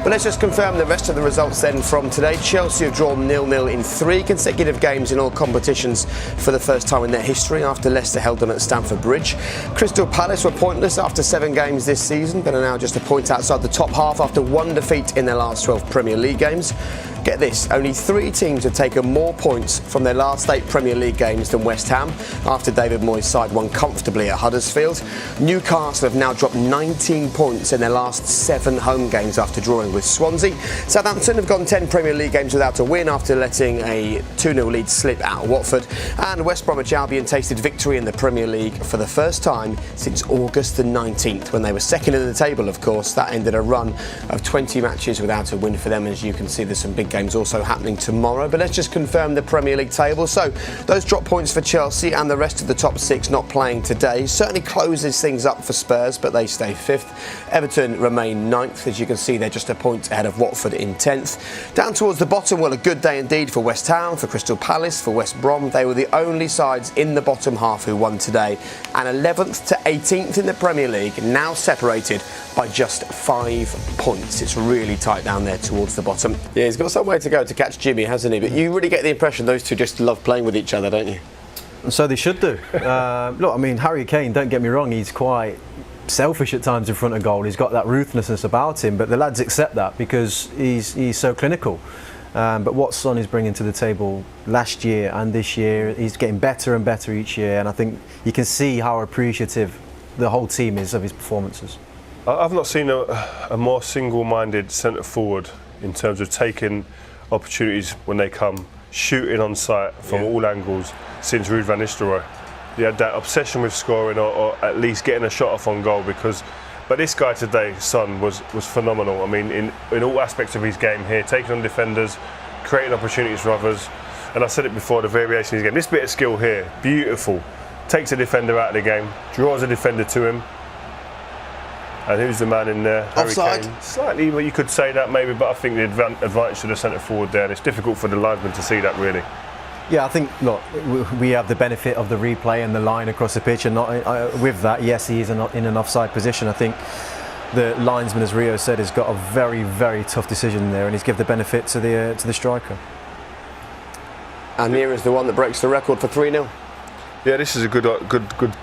But let's just confirm the rest of the results then from today. Chelsea have drawn 0-0 in 3 consecutive games in all competitions for the first time in their history after Leicester held them at Stamford Bridge. Crystal Palace were pointless after 7 games this season, but are now just a point outside the top half after 1 defeat in their last 12 Premier League games. Get this, only 3 teams have taken more points from their last 8 Premier League games than West Ham, after David Moyes' side won comfortably at Huddersfield. Newcastle have now dropped 19 points in their last 7 home games after drawing with Swansea. Southampton have gone 10 Premier League games without a win after letting a 2-0 lead slip out of Watford. And West Bromwich Albion tasted victory in the Premier League for the first time since August the 19th, when they were second in the table, of course. That ended a run of 20 matches without a win for them. As you can see, there's some big games also happening tomorrow. But let's just confirm the Premier League table. So those drop points for Chelsea and the rest of the top 6 not playing today certainly closes things up for Spurs, but they stay 5th. Everton remain 9th. As you can see, they're just a point ahead of Watford in 10th. Down towards the bottom, well, a good day indeed for West Ham, for Crystal Palace, for West Brom. They were the only sides in the bottom half who won today. And 11th to 18th in the Premier League, now separated by just 5 points. It's really tight down there towards the bottom. Yeah, he's got some way to go to catch Jimmy, hasn't he? But you really get the impression those two just love playing with each other, don't you? And so they should do. Look, I mean, Harry Kane, don't get me wrong, he's quite selfish at times in front of goal. He's got that ruthlessness about him, but the lads accept that because he's so clinical. But what Son is bringing to the table last year and this year, he's getting better and better each year, and I think you can see how appreciative the whole team is of his performances. I've not seen a more single-minded centre forward in terms of taking opportunities when they come, shooting on sight from all angles since Ruud van Nistelrooy. He had that obsession with scoring or at least getting a shot off on goal but this guy today, Son, was phenomenal. I mean, in all aspects of his game here, taking on defenders, creating opportunities for others. And I said it before, the variation of his game. This bit of skill here, beautiful. Takes a defender out of the game, draws a defender to him. And who's the man in there? Offside? Harry Kane. Slightly, well, you could say that maybe, but I think the advantage to the centre forward there, and it's difficult for the linesman to see that really. Yeah, I think, look, we have the benefit of the replay and the line across the pitch, and not with that, yes, he is in an offside position. I think the linesman, as Rio said, has got a very, very tough decision there, and he's given the benefit to the striker. And here is the one that breaks the record for 3-0. Yeah, this is a good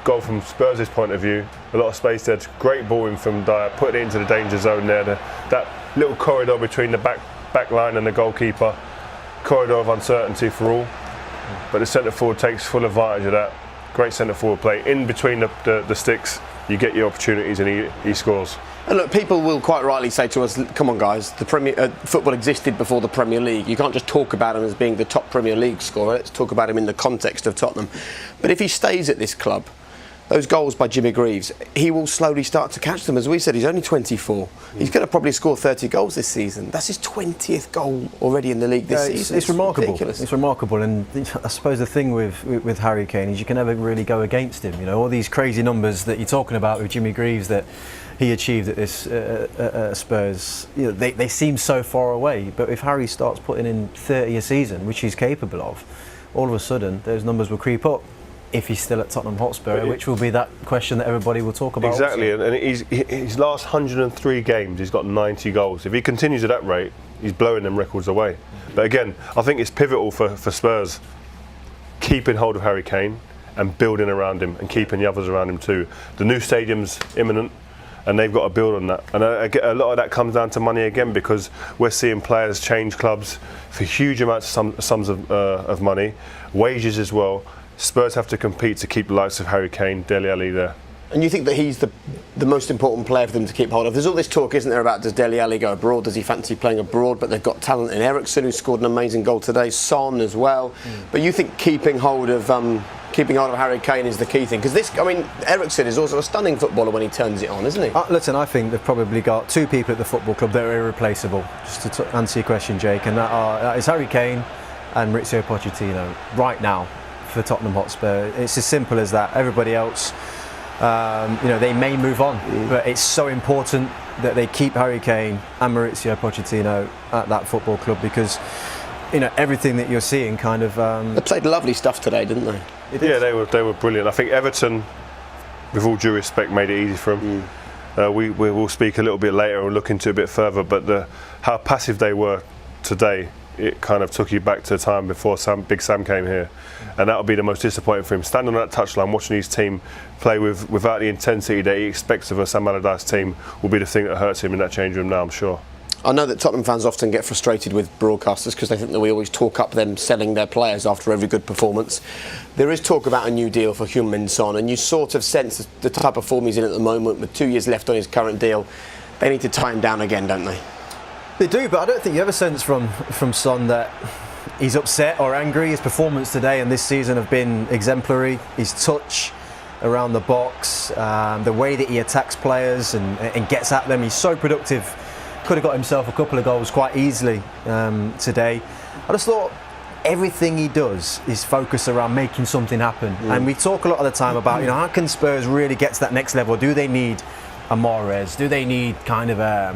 goal from Spurs' point of view. A lot of space there. Great ball in from Dyer, putting it into the danger zone there. That little corridor between the back line and the goalkeeper. Corridor of uncertainty for all. But the centre forward takes full advantage of that. Great centre forward play. In between the sticks, you get your opportunities and he scores. And look, people will quite rightly say to us, come on guys, the football existed before the Premier League. You can't just talk about him as being the top Premier League scorer. Let's talk about him in the context of Tottenham. But if he stays at this club, those goals by Jimmy Greaves, he will slowly start to catch them. As we said, he's only 24. He's going to probably score 30 goals this season. That's his 20th goal already in the league this season. It's remarkable. Ridiculous. It's remarkable, and I suppose the thing with Harry Kane is you can never really go against him. You know, all these crazy numbers that you're talking about with Jimmy Greaves that he achieved at this Spurs, you know, they seem so far away. But if Harry starts putting in 30 a season, which he's capable of, all of a sudden those numbers will creep up. If he's still at Tottenham Hotspur, which will be that question that everybody will talk about. Exactly, also. and his last 103 games, he's got 90 goals. If he continues at that rate, he's blowing them records away. But again, I think it's pivotal for Spurs keeping hold of Harry Kane and building around him and keeping the others around him too. The new stadium's imminent, and they've got to build on that. And a lot of that comes down to money again, because we're seeing players change clubs for huge amounts of sums of money, wages as well. Spurs have to compete to keep the likes of Harry Kane, Dele Alli there. And you think that he's the most important player for them to keep hold of? There's all this talk, isn't there, about does Dele Alli go abroad? Does he fancy playing abroad? But they've got talent in Eriksen, who scored an amazing goal today, Son as well. But you think keeping hold of Harry Kane is the key thing? Because Eriksen is also a stunning footballer when he turns it on, isn't he? Listen, I think they've probably got 2 people at the football club that are irreplaceable. Just to answer your question, Jake, and that is Harry Kane and Maurizio Pochettino right now for Tottenham Hotspur. It's as simple as that. Everybody else, they may move on, but it's so important that they keep Harry Kane and Maurizio Pochettino at that football club, because everything that you're seeing kind of. They played lovely stuff today, didn't they? Yeah, they were brilliant. I think Everton, with all due respect, made it easy for them. We will speak a little bit later and look into it a bit further, but how passive they were today, it kind of took you back to the time before Big Sam came here, and that would be the most disappointing for him. Standing on that touchline, watching his team play without the intensity that he expects of a Sam Allardyce team will be the thing that hurts him in that change room now, I'm sure. I know that Tottenham fans often get frustrated with broadcasters because they think that we always talk up them selling their players after every good performance. There is talk about a new deal for Heung-min Son, and you sort of sense the type of form he's in at the moment with 2 years left on his current deal. They need to tie him down again, don't they? They do, but I don't think you ever sense from Son that he's upset or angry. His performance today and this season have been exemplary. His touch around the box, the way that he attacks players and gets at them, he's so productive. Could have got himself a couple of goals quite easily today. I just thought everything he does is focused around making something happen. And we talk a lot of the time about, how can Spurs really get to that next level? Do they need a Mahrez? Do they need kind of a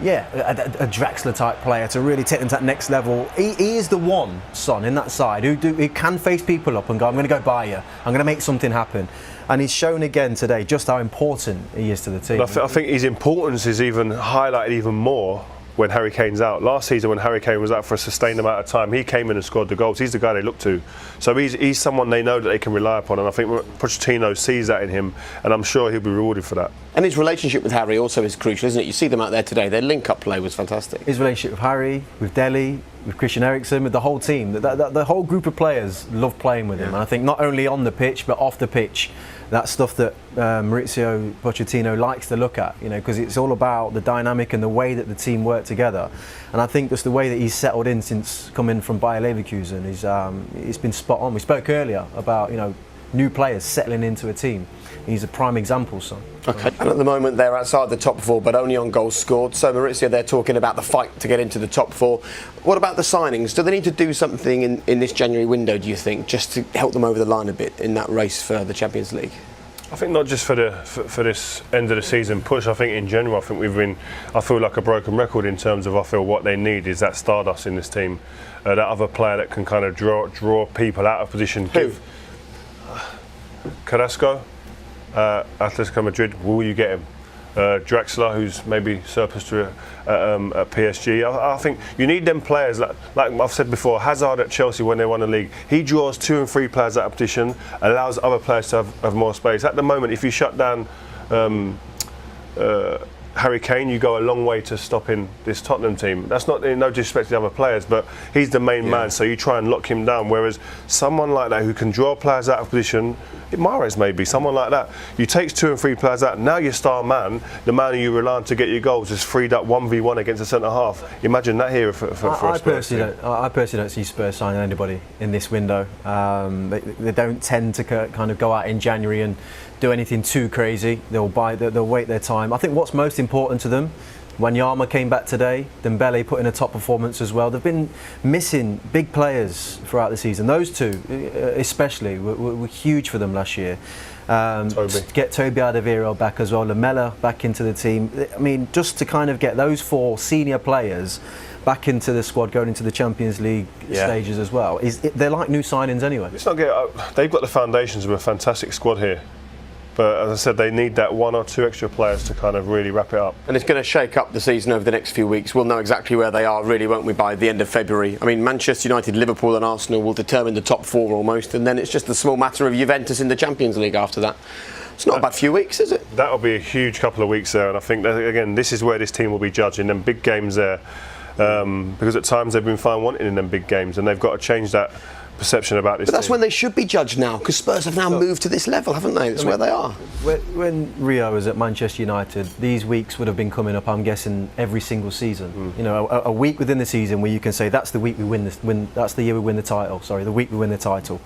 Draxler type player to really take them to that next level? He is the one, Son, in that side who can face people up and go, I'm going to go by you, I'm going to make something happen. And he's shown again today just how important he is to the team. I think his importance is even highlighted even more when Harry Kane's out. Last season, when Harry Kane was out for a sustained amount of time, he came in and scored the goals. He's the guy they look to. So he's someone they know that they can rely upon, and I think Pochettino sees that in him, and I'm sure he'll be rewarded for that. And his relationship with Harry also is crucial, isn't it? You see them out there today. Their link-up play was fantastic. His relationship with Harry, with Dele, with Christian Eriksen, with the whole team, the whole group of players love playing with him. And I think not only on the pitch, but off the pitch, that's stuff that Mauricio Pochettino likes to look at, because it's all about the dynamic and the way that the team work together. And I think just the way that he's settled in since coming from Bayer Leverkusen, he's been spot on. We spoke earlier about, new players settling into a team. He's a prime example, Son. Okay. And at the moment they're outside the top four, but only on goals scored. So Mauricio, they're talking about the fight to get into the top four. What about the signings? Do they need to do something in this January window, do you think, just to help them over the line a bit in that race for the Champions League? I think not just for this end of the season push. I think in general, I think I feel like a broken record in terms of what they need is that stardust in this team, that other player that can kind of draw people out of position. Who? Carrasco, Atletico Madrid. Will you get him? Draxler, who's maybe surplus to at PSG. I think you need them players, like I've said before, Hazard at Chelsea when they won the league. He draws 2 and 3 players out of position, allows other players to have more space. At the moment, if you shut down Harry Kane, you go a long way to stopping this Tottenham team. That's not no disrespect to the other players, but he's the main man, so you try and lock him down. Whereas someone like that who can draw players out of position, Mahrez maybe, someone like that, you take 2 and 3 players out, now your star man, the man who you rely on to get your goals, is freed up 1v1 against a centre-half. Imagine that here for I personally don't see Spurs signing anybody in this window. They don't tend to kind of go out in January and do anything too crazy. They'll wait their time. I think what's most important to them, Wanyama came back today, Dembele put in a top performance as well. They've been missing big players throughout the season. Those two especially were huge for them last year. Get Toby Alderweireld back as well, Lamela back into the team. I mean, just to kind of get those 4 senior players back into the squad going into the Champions League stages as well. They're like new signings anyway. They've got the foundations of a fantastic squad here. But as I said, they need that 1 or 2 extra players to kind of really wrap it up. And it's going to shake up the season over the next few weeks. We'll know exactly where they are, really, won't we, by the end of February? I mean, Manchester United, Liverpool and Arsenal will determine the top 4 almost, and then it's just a small matter of Juventus in the Champions League after that. It's not a bad few weeks, is it? That'll be a huge couple of weeks there, and I think, that, again, this is where this team will be judged, in them big games there. Because at times they've been fine wanting in them big games, and they've got to change that perception about this. But that's team. when they should be judged now, because Spurs have now moved to this level, haven't they? That's where they are. When Rio was at Manchester United, these weeks would have been coming up, I'm guessing, every single season. A week within the season where you can say that's the week we win. That's the year we win the title. Sorry, the week we win the title.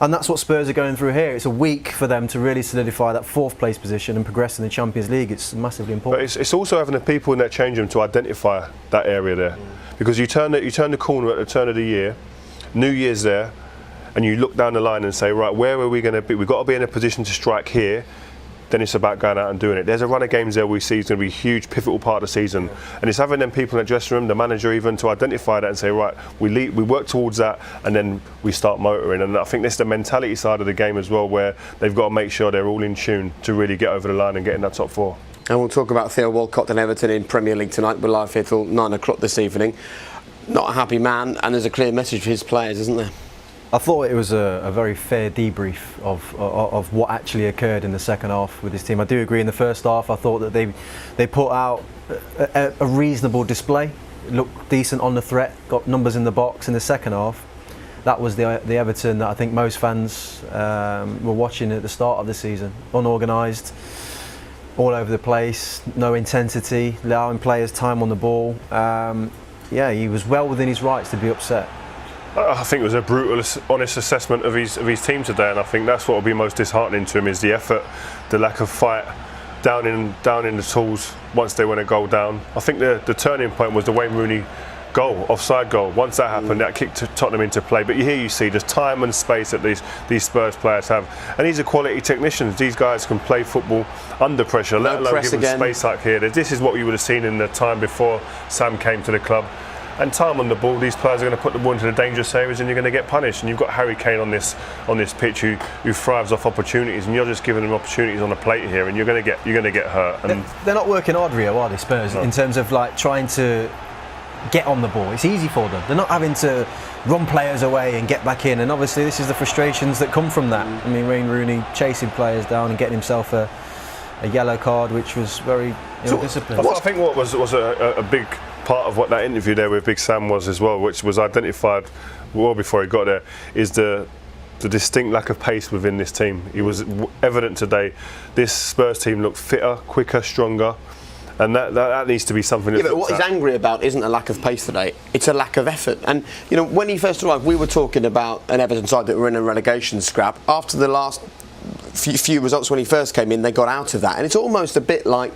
And that's what Spurs are going through here. It's a week for them to really solidify that 4th place position and progress in the Champions League. It's massively important. But it's also having the people in that change room to identify that area there, because you turn the corner at the turn of the year. New Year's there, and you look down the line and say, right, where are we going to be? We've got to be in a position to strike here. then it's about going out and doing it. There's a run of games there we see is going to be a huge, pivotal part of the season. And it's having them people in the dressing room, the manager even, to identify that and say, right, we work towards that and then we start motoring. And I think this is the mentality side of the game as well, where they've got to make sure they're all in tune to really get over the line and get in that top four. And we'll talk about Theo Walcott and Everton in Premier League tonight. We're live here till 9 o'clock this evening. Not a happy man, and there's a clear message for his players, isn't there? I thought it was a very fair debrief of what actually occurred in the second half with his team. I do agree in the first half, I thought that they put out a reasonable display, looked decent on the threat, got numbers in the box. In the second half, that was the Everton that I think most fans were watching at the start of the season. Unorganised, all over the place, no intensity, allowing players time on the ball. Yeah, he was well within his rights to be upset. I think it was a brutal, honest assessment of his team today, and I think that's what will be most disheartening to him is the effort, the lack of fight, down in the tools once they went a goal down. I think the turning point was the Wayne Rooney goal, offside goal. Once that happened, that kicked Tottenham into play. But you see there's time and space that these Spurs players have, and these are quality technicians. These guys can play football under pressure, let alone give them space like here. This is what we would have seen in the time before Sam came to the club. And time on the ball, these players are going to put the ball into the dangerous areas and you're going to get punished. And you've got Harry Kane on this pitch who thrives off opportunities, and you're just giving them opportunities on a plate here, and you're going to get hurt. And they're not working hard, Rio, are they, Spurs, in terms of like trying to get on the ball? It's easy for them. They're not having to run players away and get back in. And obviously this is the frustrations that come from that. I mean, Wayne Rooney chasing players down and getting himself a yellow card, which was very ill-disciplined. I think what was a big part of what that interview there with Big Sam was as well, which was identified well before he got there, is the distinct lack of pace within this team. It was evident today. This Spurs team looked fitter, quicker, stronger, and that needs to be something. Yeah, but what he's angry about isn't a lack of pace today; it's a lack of effort. And you know, when he first arrived, we were talking about an Everton side that were in a relegation scrap. After the last few results when he first came in, they got out of that, and it's almost a bit like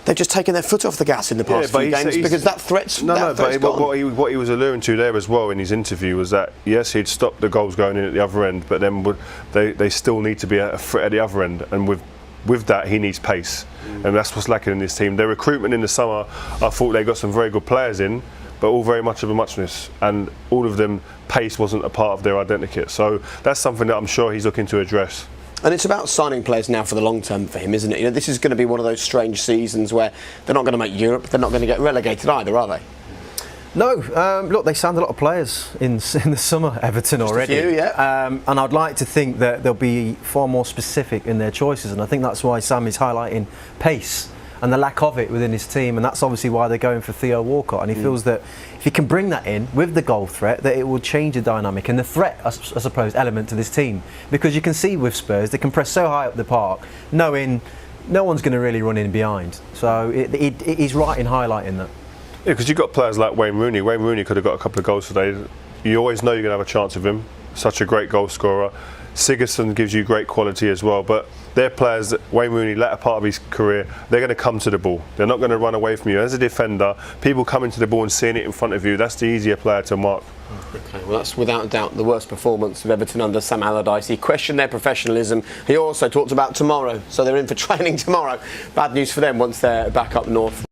they've just taken their foot off the gas in the past few games because that threat's but what he was alluring to there as well in his interview was that yes, he'd stopped the goals going in at the other end, but then they still need to be a threat at the other end, and with that he needs pace, and that's what's lacking in this team. Their recruitment in the summer, I thought they got some very good players in, but all very much of a muchness, and all of them pace wasn't a part of their identikit. So that's something that I'm sure he's looking to address. And it's about signing players now for the long term for him, isn't it? You know, this is going to be one of those strange seasons where they're not going to make Europe, they're not going to get relegated either, are they? No, look, they signed a lot of players in the summer, Everton, just already. A few, yeah. And I'd like to think that they'll be far more specific in their choices, and I think that's why Sam is highlighting pace and the lack of it within his team, and that's obviously why they're going for Theo Walcott, and he feels that if he can bring that in with the goal threat, that it will change the dynamic and the threat, I suppose, element to this team, because you can see with Spurs they can press so high up the park knowing no one's going to really run in behind, so he's right in highlighting that. Yeah, because you've got players like Wayne Rooney. Wayne Rooney could have got a couple of goals today. You always know you're going to have a chance with him, such a great goal scorer. Sigurdsson gives you great quality as well, but they're players that Wayne Rooney, latter part of his career, they're going to come to the ball. They're not going to run away from you. As a defender, people coming to the ball and seeing it in front of you, that's the easier player to mark. Okay, well, that's without a doubt the worst performance of Everton under Sam Allardyce. He questioned their professionalism. He also talked about tomorrow, so they're in for training tomorrow. Bad news for them once they're back up north.